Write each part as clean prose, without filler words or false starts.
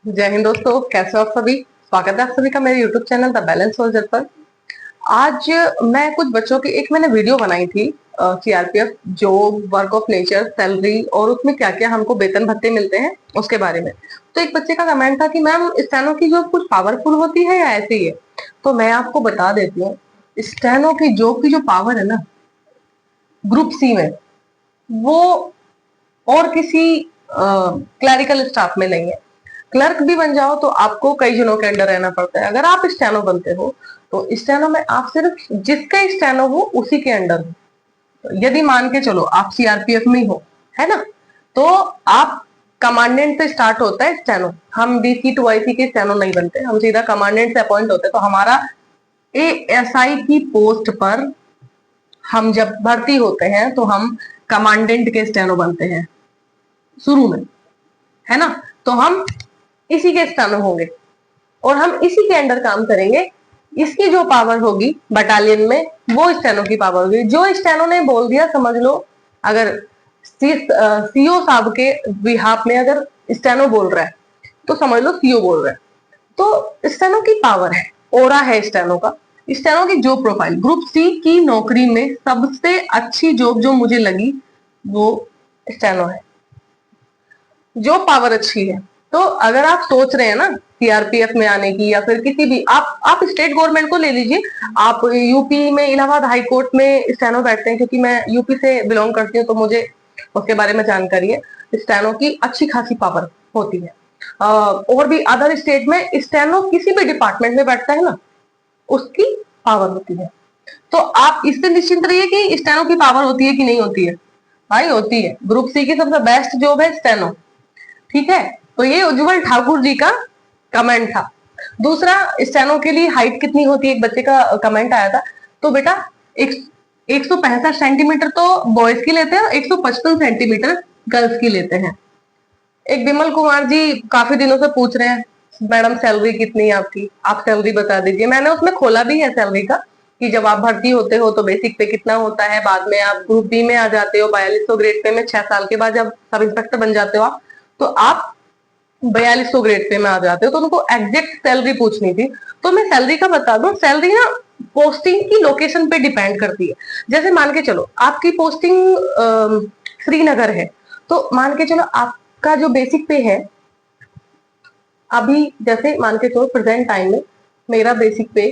जय हिंद दोस्तों, कैसे हो आप सभी। स्वागत है आप सभी का मेरे YouTube channel the balance soldier पर। आज मैं कुछ बच्चों की एक मैंने वीडियो बनाई थी CRPF job, work of nature, salary और उसमें क्या क्या हमको वेतन भत्ते मिलते हैं उसके बारे में। तो एक बच्चे का कमेंट था कि मैम स्टेनो की जॉब कुछ पावरफुल होती है या ऐसे ही है। तो मैं आपको बता देती हूँ, स्टेनो की जॉब की जो पावर है ना ग्रुप सी में, वो और किसी क्लरिकल स्टाफ में नहीं है। क्लर्क भी बन जाओ तो आपको कई जनों के अंडर रहना पड़ता है। अगर आप स्टेनो बनते हो तो स्टेनो में आप सिर्फ जिसका स्टेनो हो उसी के अंडर हो। तो यदि मान के चलो आप सीआरपीएफ में हो, है ना, तो आप कमांडेंट से स्टार्ट होता है स्टेनो। हम डीसी टू आईसी के स्टेनो नहीं बनते, हम सीधा कमांडेंट से अपॉइंट होते हैं। तो हमारा एएसआई की पोस्ट पर हम जब भर्ती होते हैं तो हम कमांडेंट के स्टेनो बनते हैं शुरू में, है ना। तो हम इसी के स्टेनो होंगे और हम इसी के अंडर काम करेंगे। इसकी जो पावर होगी बटालियन में वो स्टेनो की पावर होगी। जो स्टेनो ने बोल दिया समझ लो, अगर सीओ साहब के बिहाफ में अगर स्टेनो बोल रहा है तो समझ लो सीओ बोल रहा है। तो स्टेनो की पावर है, ओरा है स्टेनो का। स्टेनो की जॉब प्रोफाइल ग्रुप सी की नौकरी में सबसे अच्छी जॉब जो मुझे लगी वो स्टेनो है। जो पावर अच्छी है। तो अगर आप सोच रहे हैं ना सीआरपीएफ में आने की या फिर किसी भी, आप स्टेट गवर्नमेंट को ले लीजिए। आप यूपी में इलाहाबाद हाई कोर्ट में स्टेनो बैठते हैं, क्योंकि मैं यूपी से बिलोंग करती हूँ तो मुझे उसके बारे में जानकारी है। स्टेनो की अच्छी खासी पावर होती है। और भी अदर स्टेट में स्टेनो किसी भी डिपार्टमेंट में बैठता है ना, उसकी पावर होती है। तो आप इससे निश्चिंत रहिए कि स्टेनो की पावर होती है कि नहीं होती है। भाई होती है। ग्रुप सी की सबसे बेस्ट जॉब है स्टेनो। ठीक है। तो ये उज्जवल ठाकुर जी का कमेंट था। दूसरा, स्टेनो के लिए हाइट कितनी होती है, एक बच्चे का कमेंट आया था। तो बेटा 165 सेंटीमीटर तो बॉयज की लेते हैं और 155 सेंटीमीटर गर्ल्स की लेते हैं। एक विमल कुमार जी काफी दिनों से पूछ रहे हैं मैडम सैलरी कितनी है आपकी, आप सैलरी बता दीजिए। मैंने उसमें खोला भी है सैलरी का कि जब आप भर्ती होते हो तो बेसिक पे कितना होता है, बाद में आप ग्रुप बी में आ जाते हो 4200 ग्रेड पे में, 6 साल के बाद जब सब इंस्पेक्टर बन जाते हो आप, तो आप 4200 ग्रेड पे में आ जाते हो। तो उनको एग्जैक्ट सैलरी पूछनी थी। तो मैं सैलरी का बता दूं, सैलरी ना पोस्टिंग की लोकेशन पे डिपेंड करती है। जैसे मान के चलो आपकी पोस्टिंग श्रीनगर है, तो मान के चलो आपका जो बेसिक पे है, अभी जैसे मान के चलो प्रेजेंट टाइम में मेरा बेसिक पे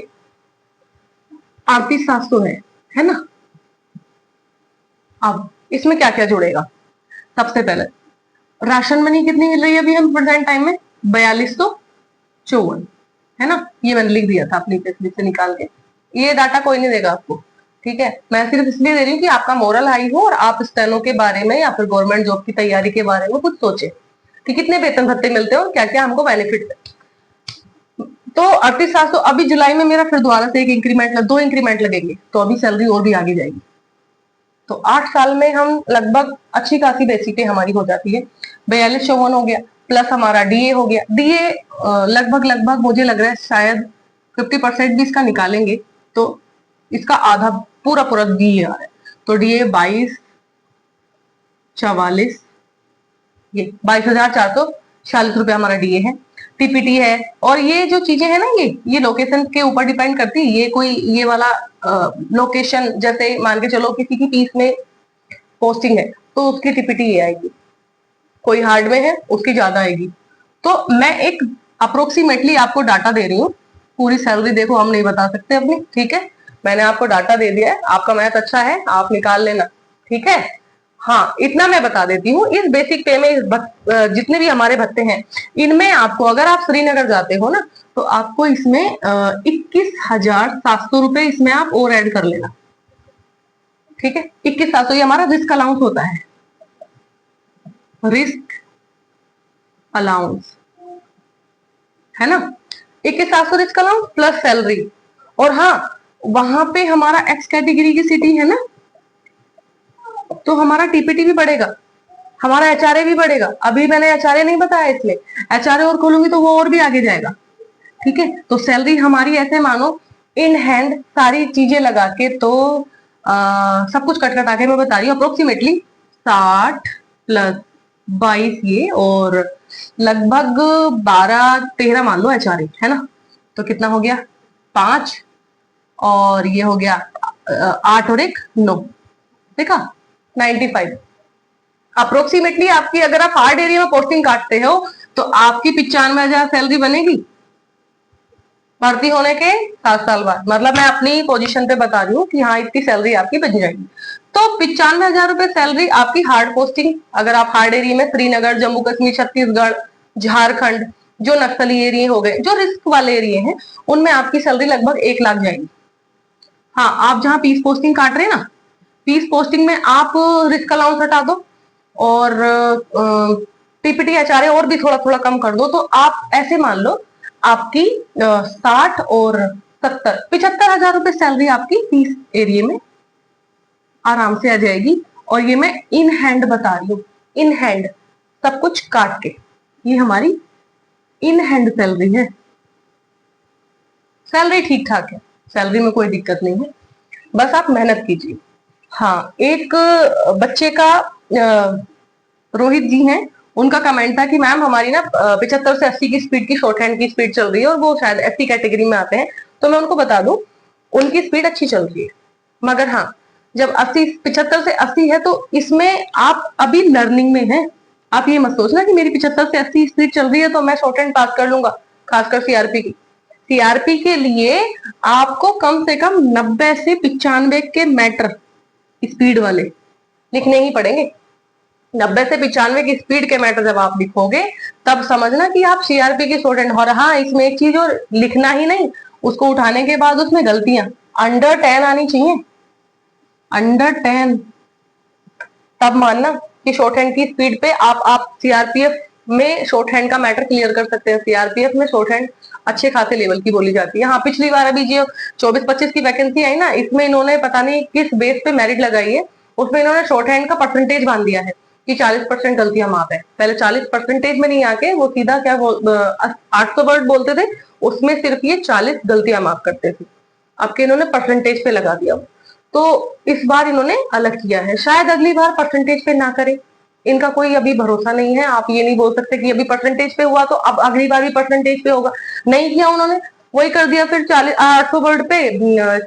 38,700 है ना। अब इसमें क्या क्या जुड़ेगा। सबसे पहले राशन मनी कितनी मिल रही है अभी हम प्रेजेंट टाइम में, 4254, है ना। ये मैंने लिख दिया था अपनी पे स्लिप से निकाल के। ये डाटा कोई नहीं देगा आपको, ठीक है। मैं सिर्फ इसलिए दे रही हूँ कि आपका मोरल हाई हो और आप स्टेनो के बारे में या फिर गवर्नमेंट जॉब की तैयारी के बारे में कुछ सोचे कि कितने वेतन भत्ते मिलते हो, क्या क्या हमको बेनिफिट है। तो 38,700 अभी जुलाई में मेरा फिर दोबारा से एक इंक्रीमेंट, 2 इंक्रीमेंट लगेंगे तो अभी सैलरी और भी आगे जाएगी। तो 8 साल में हम लगभग अच्छी खासी बेसिक पे हमारी हो जाती है। 4254 हो गया, प्लस हमारा डीए हो गया। डीए लगभग लगभग मुझे लग रहा है शायद 50% भी इसका निकालेंगे तो इसका आधा पूरा पूरा डीए आ रहा है। तो डीए 2244, ये 22,446 रुपए हमारा डीए है। टीपीटी है, और ये जो चीजें है ना, ये लोकेशन के ऊपर डिपेंड करती है। ये कोई ये वाला लोकेशन, जैसे मान के चलो किसी की पीस में पोस्टिंग है तो उसकी टीपीटी ये आएगी, कोई हार्ड में है उसकी ज्यादा आएगी। तो मैं एक अप्रोक्सीमेटली आपको डाटा दे रही हूँ। पूरी सैलरी देखो हम नहीं बता सकते अपनी, ठीक है। मैंने आपको डाटा दे दिया है, आपका मैथ अच्छा है आप निकाल लेना, ठीक है। हाँ, इतना मैं बता देती हूँ, इस बेसिक पे में जितने भी हमारे भत्ते हैं इनमें आपको, अगर आप श्रीनगर जाते हो ना तो आपको इसमें 21,700 रुपए इसमें आप और ऐड कर लेना, ठीक है। 21,700 ये हमारा रिस्क अलाउंस होता है, रिस्क अलाउंस, है ना। 21,700 रिस्क अलाउंस प्लस सैलरी। और हाँ, वहां पे हमारा एक्स कैटेगरी की सिटी है ना, तो हमारा टीपीटी भी बढ़ेगा, हमारा एचआरए भी बढ़ेगा। अभी मैंने एचआरए नहीं बताया इसमें, एचआरए और खोलूंगी तो वो और भी आगे जाएगा, ठीक है। तो सैलरी हमारी ऐसे मानो इन हैंड सारी चीजें लगा के, तो सब कुछ कट कटा के मैं बता रही हूँ अप्रोक्सीमेटली 60 प्लस 22 ये और लगभग 12-13 मान लो HRA है ना, तो कितना हो गया 5 और ये हो गया 8 और 1 9, देखा 95। अप्रोक्सीमेटली आपकी अगर आप हार्ड एरिया में पोस्टिंग काटते हो तो आपकी 95,000 सैलरी बनेगी भर्ती होने के 7 साल बाद। मतलब मैं अपनी पोजीशन पे बता रही हूँ कि हाँ इतनी सैलरी आपकी बच जाएगी। तो 95,000 रुपए सैलरी आपकी हार्ड पोस्टिंग, अगर आप हार्ड एरिया में श्रीनगर, जम्मू कश्मीर, छत्तीसगढ़, झारखंड, जो नक्सली एरिया हो गए, जो रिस्क वाले एरिया हैं, उनमें आपकी सैलरी लगभग 1 लाख जाएगी। हाँ, आप जहां पीस पोस्टिंग काट रहे हैं ना, पीस पोस्टिंग में आप रिस्क अलाउंस हटा दो और पीपीटी HRA और भी थोड़ा थोड़ा कम कर दो, तो आप ऐसे मान लो आपकी 60 और 70 75,000 रुपए सैलरी आपकी पीस एरिया में आराम से आ जाएगी। और ये मैं इन हैंड बता रही हूँ, इन हैंड सब कुछ काट के, ये हमारी इन हैंड सैलरी है। सैलरी ठीक ठाक है, सैलरी में कोई दिक्कत नहीं है, बस आप मेहनत कीजिए। हाँ, एक बच्चे का रोहित जी हैं, उनका कमेंट था कि मैम हमारी ना 75 से 80 की स्पीड की शॉर्ट हैंड की स्पीड चल रही है और वो शायद SC कैटेगरी में आते हैं। तो मैं उनको बता दूं उनकी स्पीड अच्छी चल रही है, मगर हाँ जब 75 से 80 है तो इसमें आप अभी लर्निंग में हैं। आप ये मत सोचना कि मेरी 75 से 80 स्पीड चल रही है तो मैं शॉर्ट हैंड पास कर लूंगा। खासकर सीआरपी की, सीआरपी के लिए आपको कम से कम 90 से 95 के मैटर स्पीड वाले लिखने ही पड़ेंगे। 90 से 95 की स्पीड के मैटर जब आप लिखोगे तब समझना कि आप सीआरपी के स्टूडेंट हो। हाँ, इसमें एक चीज और, लिखना ही नहीं, उसको उठाने के बाद उसमें गलतियां अंडर 10 आनी चाहिए, अंडर 10, तब मानना कि शॉर्ट हैंड की स्पीड पे आप सीआरपीएफ में शॉर्ट हैंड का मैटर क्लियर कर सकते हैं। सीआरपीएफ में शॉर्ट हैंड अच्छे खासे लेवल की बोली जाती है। हाँ, पिछली बार अभी जो 24-25 की वैकेंसी आई ना, इसमें इन्होंने पता नहीं किस बेस पे मेरिट लगाई है, उसमें इन्होंने शॉर्ट हैंड का परसेंटेज बांध दिया है कि 40% गलतियां माफ है। पहले 40% में नहीं आके वो सीधा क्या 800 वर्ड बोलते थे, उसमें सिर्फ ये 40 गलतियां माफ करते थे। अब के इन्होंने परसेंटेज पे लगा दिया, तो इस बार इन्होंने अलग किया है। शायद अगली बार परसेंटेज पे ना करें, इनका कोई अभी भरोसा नहीं है। आप ये नहीं बोल सकते कि अभी परसेंटेज पे हुआ तो अब अगली बार भी परसेंटेज पे होगा। नहीं किया उन्होंने, वही कर दिया, फिर 800 वर्ड पे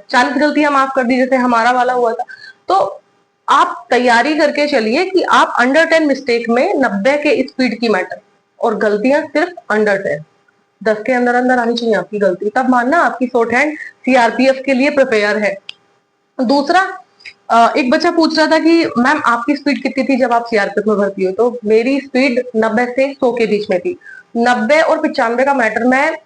40 गलतियां माफ कर दी, जैसे हमारा वाला हुआ था। तो आप तैयारी करके चलिए कि आप अंडर 10 मिस्टेक में 90 के स्पीड की मैटर और गलतियां सिर्फ अंडर 10 के अंदर अंदर आनी चाहिए आपकी गलती, तब मानना आपकी शॉर्ट हैंड सीआरपीएफ के लिए प्रिपेयर है। दूसरा, एक बच्चा पूछ रहा था कि मैम आपकी स्पीड कितनी थी जब आप सीआरपीएफ में भर्ती हो? तो मेरी स्पीड 90 से 100 के बीच में थी। 90 और 95 का मैटर मैं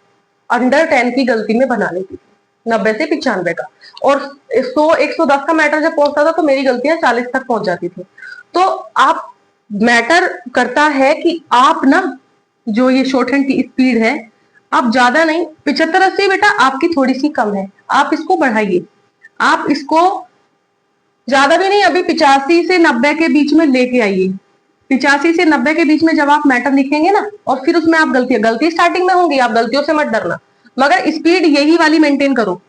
अंडर 10 की गलती में बना लेती थी, 90 से 95 का। और 100-110 का मैटर जब पहुंचता था तो मेरी गलतियां 40 तक पहुंच जाती थी। तो आप मैटर करता है कि आप ना जो ये शॉर्ट हैंड की स्पीड है, आप ज्यादा नहीं, 75-80 बेटा आपकी थोड़ी सी कम है, आप इसको बढ़ाइए। आप इसको ज्यादा भी नहीं, अभी 85 से 90 के बीच में लेके आइए। 85 से 90 के बीच में जब आप मैटर लिखेंगे ना, और फिर उसमें आप गलती स्टार्टिंग में होंगी, आप गलतियों से मत डरना, मगर स्पीड यही वाली मेंटेन करो।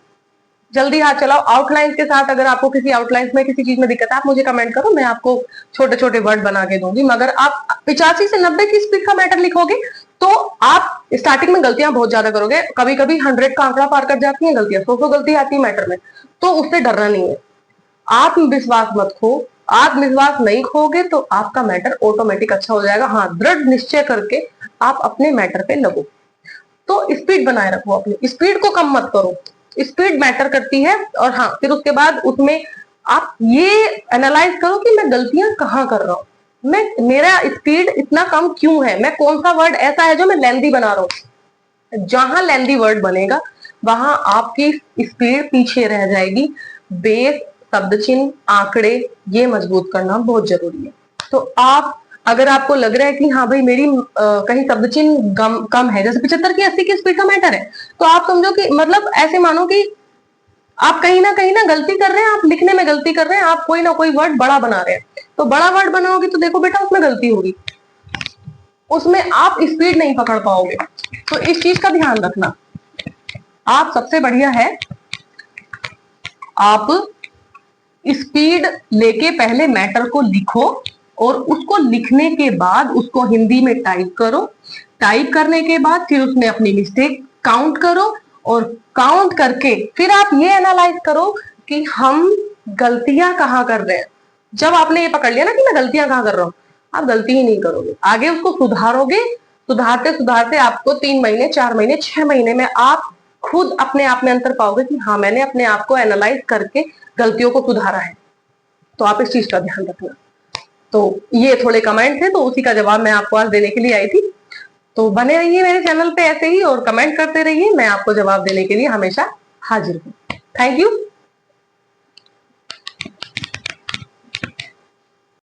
जल्दी हाथ चलाओ आउटलाइन के साथ। अगर आपको किसी आउटलाइन में किसी चीज में दिक्कत है, आप मुझे कमेंट करो, मैं आपको छोटे छोटे वर्ड बना के दूंगी। मगर आप 85 से 90 की स्पीड का मैटर लिखोगे तो आप स्टार्टिंग में गलतियां बहुत ज्यादा करोगे। कभी कभी 100 का आंकड़ा पार कर जाती है गलतियां, 100 गलती आती है मैटर में, तो उससे डरना नहीं है। आत्मविश्वास मत खो, आत्मविश्वास नहीं खोगे तो आपका मैटर ऑटोमेटिक अच्छा हो जाएगा। हाँ, दृढ़ निश्चय करके आप अपने मैटर पे लगो। तो स्पीड बनाए रखो, अपनी स्पीड को कम मत करो, स्पीड मैटर करती है। और हाँ, फिर उसके बाद उसमें आप ये एनालाइज करो कि मैं गलतियां कहाँ कर रहा हूँ, मेरा स्पीड इतना कम क्यों है, मैं कौन सा वर्ड ऐसा है जो मैं लेंदी बना रहा हूँ। जहां लेंदी वर्ड बनेगा वहां आपकी स्पीड पीछे रह जाएगी। बेस, शब्द चिन्ह, आंकड़े, ये मजबूत करना बहुत जरूरी है। तो आप, अगर आपको लग रहा है कि हाँ भाई मेरी कहीं शब्द चिन्ह कम है, जैसे 75 की 80 की स्पीड का मैटर है, तो आप समझो कि मतलब ऐसे मानो कि आप कहीं ना गलती कर रहे हैं, आप लिखने में गलती कर रहे हैं, आप कोई ना कोई वर्ड बड़ा बना रहे हैं। तो बड़ा वर्ड बनाओगे तो देखो बेटा उसमें गलती होगी, उसमें आप स्पीड नहीं पकड़ पाओगे। तो इस चीज का ध्यान रखना। आप सबसे बढ़िया है आप स्पीड लेके पहले मैटर को लिखो, और उसको लिखने के बाद उसको हिंदी में टाइप करो। टाइप करने के बाद फिर उसमें अपनी मिस्टेक काउंट करो, और काउंट करके फिर आप ये एनालाइज करो कि हम गलतियां कहाँ कर रहे हैं। जब आपने ये पकड़ लिया ना कि मैं गलतियां कहाँ कर रहा हूँ, आप गलती ही नहीं करोगे, आगे उसको सुधारोगे। सुधारते सुधारते आपको 3 महीने, 4 महीने, 6 महीने में आप खुद अपने आप में अंतर पाओगे कि हाँ, मैंने अपने आप को एनालाइज करके गलतियों को सुधारा है। तो आप इस चीज का ध्यान रखना। तो ये थोड़े कमेंट थे, तो उसी का जवाब मैं आपको आज देने के लिए आई थी। तो बने रहिए मेरे चैनल पे ऐसे ही और कमेंट करते रहिए, मैं आपको जवाब देने के लिए हमेशा हाजिर हूँ। Thank you.